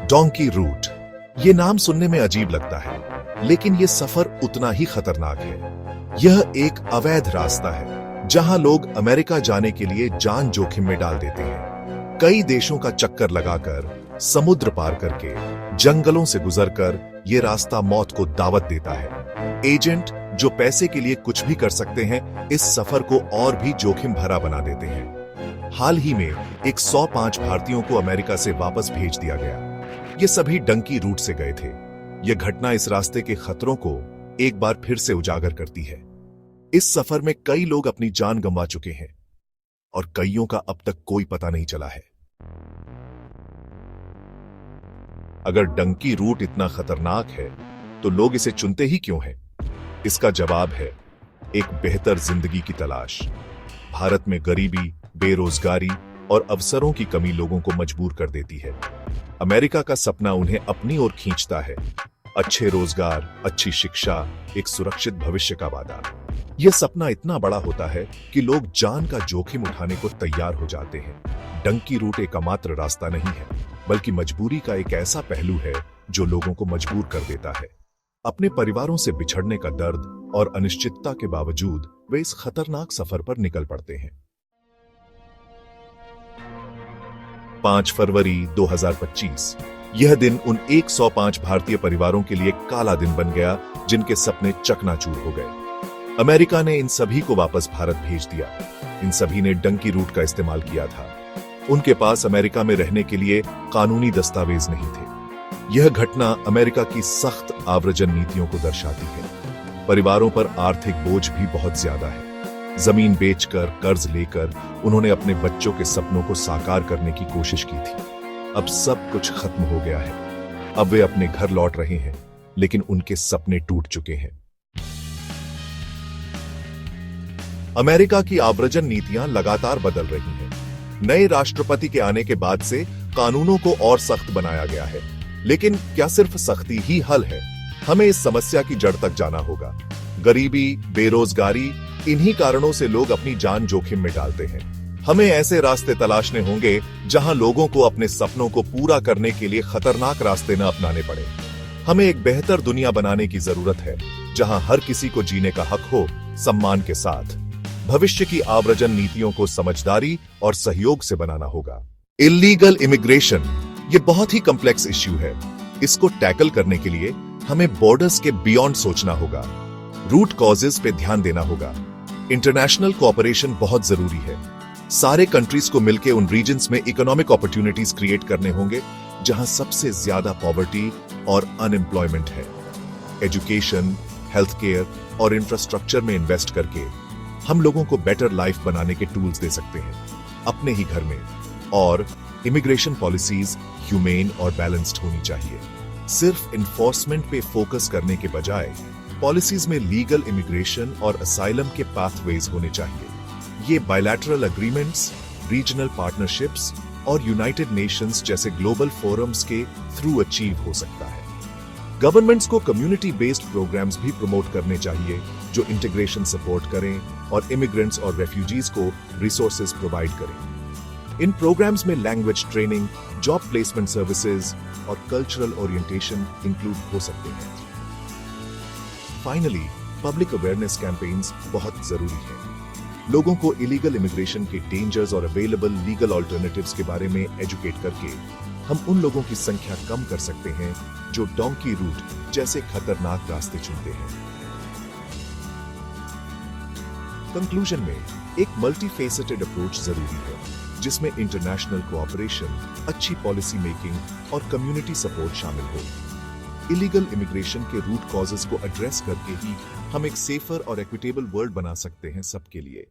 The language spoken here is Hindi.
Donkey root. ये नाम सुनने में अजीब लगता है, लेकिन ये सफर उतना ही खतरनाक है। यह एक अवैध रास्ता है जहां लोग अमेरिका जाने के लिए जान जोखिम में डाल देते हैं। कई देशों का चक्कर लगाकर, समुद्र पार करके, जंगलों से गुजरकर ये रास्ता मौत को दावत देता है। एजेंट जो पैसे के लिए कुछ भी कर सकते हैं, इस सफर को और भी जोखिम भरा बना देते हैं। हाल ही में 105 भारतीयों को अमेरिका से वापस भेज दिया गया। ये सभी डंकी रूट से गए थे। यह घटना इस रास्ते के खतरों को एक बार फिर से उजागर करती है। इस सफर में कई लोग अपनी जान गंवा चुके हैं और कईयों का अब तक कोई पता नहीं चला है। अगर डंकी रूट इतना खतरनाक है, तो लोग इसे चुनते ही क्यों हैं? इसका जवाब है एक बेहतर जिंदगी की तलाश। भारत में गरीबी, बेरोजगारी और अवसरों की कमी लोगों को मजबूर कर देती है। अमेरिका का सपना उन्हें अपनी ओर खींचता है। अच्छे रोजगार, अच्छी शिक्षा, एक सुरक्षित भविष्य का वादा। यह सपना इतना बड़ा होता है कि लोग जान का जोखिम उठाने को तैयार हो जाते हैं। डंकी रूट एक अमात्र रास्ता नहीं है, बल्कि मजबूरी का एक ऐसा पहलू है जो लोगों को मजबूर कर देता है। अपने परिवारों से बिछड़ने का दर्द और अनिश्चितता के बावजूद वे इस खतरनाक सफर पर निकल पड़ते हैं। 5 फरवरी 2025। यह दिन उन 105 भारतीय परिवारों के लिए काला दिन बन गया, जिनके सपने चकनाचूर हो गए। अमेरिका ने इन सभी को वापस भारत भेज दिया। इन सभी ने डंकी रूट का इस्तेमाल किया था। उनके पास अमेरिका में रहने के लिए कानूनी दस्तावेज नहीं थे। यह घटना अमेरिका की सख्त आव्रजन नीतियों को दर्शाती है। परिवारों पर आर्थिक बोझ भी बहुत ज्यादा है। जमीन बेचकर, कर्ज लेकर उन्होंने अपने बच्चों के सपनों को साकार करने की कोशिश की थी। अब सब कुछ खत्म हो गया है। अब वे अपने घर लौट रहे हैं, लेकिन उनके सपने टूट चुके हैं। अमेरिका की आव्रजन नीतियां लगातार बदल रही हैं। नए राष्ट्रपति के आने के बाद से कानूनों को और सख्त बनाया गया है। लेकिन क्या सिर्फ सख्ती ही हल है? हमें इस समस्या की जड़ तक जाना होगा। गरीबी, बेरोजगारी, इन्हीं कारणों से लोग अपनी जान जोखिम में डालते हैं। हमें ऐसे रास्ते तलाशने होंगे जहां लोगों को अपने सपनों को पूरा करने के लिए खतरनाक रास्ते न अपनाने पड़े। हमें एक बेहतर दुनिया बनाने की जरूरत है, जहां हर किसी को जीने का हक हो, सम्मान के साथ। भविष्य की आव्रजन नीतियों को समझदारी और सहयोग से बनाना होगा। इल्लीगल इमिग्रेशन ये बहुत ही कॉम्प्लेक्स इश्यू है। इसको टैकल करने के लिए हमें बॉर्डर्स के बियॉन्ड सोचना होगा। रूट कॉजेज पे ध्यान देना होगा। इंटरनेशनल कोऑपरेशन बहुत जरूरी है। सारे कंट्रीज को मिलकर उन रीजन्स में इकोनॉमिक अपॉर्चुनिटीज क्रिएट करने होंगे जहां सबसे ज्यादा पॉवर्टी और अनएम्प्लॉयमेंट है। एजुकेशन, हेल्थ केयर और इंफ्रास्ट्रक्चर में इन्वेस्ट करके हम लोगों को बेटर लाइफ बनाने के टूल्स दे सकते हैं, अपने ही घर में। और इमिग्रेशन पॉलिसीज ह्यूमेन और बैलेंस्ड होनी चाहिए। सिर्फ इन्फोर्समेंट पे फोकस करने के बजाय पॉलिसीज में लीगल इमिग्रेशन और असाइलम के पाथवेज होने चाहिए। ये बायलैटरल एग्रीमेंट्स, रीजनल पार्टनरशिप्स और यूनाइटेड नेशंस जैसे ग्लोबल फोरम्स के थ्रू अचीव हो सकता है। गवर्नमेंट्स को कम्युनिटी बेस्ड प्रोग्राम्स भी प्रमोट करने चाहिए जो इंटीग्रेशन सपोर्ट करें और इमिग्रेंट्स और रेफ्यूजीज को रिसोर्सेज प्रोवाइड करें। इन प्रोग्राम्स में language training, job placement services और कल्चरल ओरिएंटेशन इंक्लूड हो सकते हैं। फाइनली, पब्लिक अवेयरनेस कैंपेन्स बहुत जरूरी है। लोगों को इलीगल इमिग्रेशन के डेंजर्स और अवेलेबल लीगल ऑल्टरनेटिव्स के बारे में एजुकेट करके हम उन लोगों की संख्या कम कर सकते हैं जो डोंकी रूट जैसे खतरनाक रास्ते चुनते हैं। कंक्लूजन में, एक मल्टीफेसेटेड अप्रोच जरूरी है, जिसमें इंटरनेशनल कोऑपरेशन, अच्छी पॉलिसी मेकिंग और कम्युनिटी सपोर्ट शामिल हो। इलीगल इमिग्रेशन के रूट कॉजेस को एड्रेस करके ही हम एक सेफर और इक्विटेबल वर्ल्ड बना सकते हैं सबके लिए।